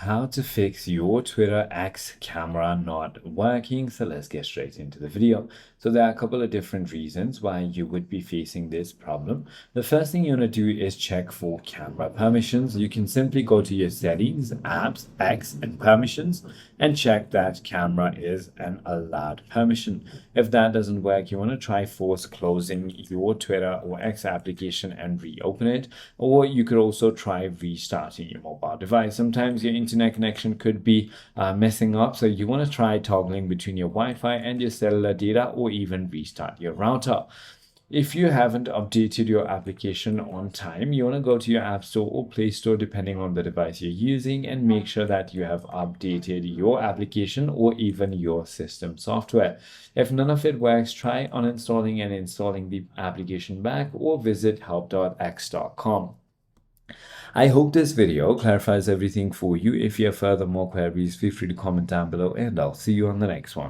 How to fix your Twitter X camera not working. So let's get straight into the video. So there are a couple of different reasons why you would be facing this problem. The first thing you want to do is check for camera permissions. You can simply go to your settings, apps, X, and permissions and check that camera is an allowed permission. If that doesn't work, you want to try force closing your Twitter or X application and reopen it. Or you could also try restarting your mobile device. Sometimes your internet connection could be messing up, so you want to try toggling between your Wi-Fi and your cellular data, or even restart your router. If you haven't updated your application on time, you want to go to your App Store or Play Store depending on the device you're using and make sure that you have updated your application or even your system software. If none of it works, try uninstalling and installing the application back or visit help.x.com. I hope this video clarifies everything for you. If you have further more queries, feel free to comment down below and I'll see you on the next one.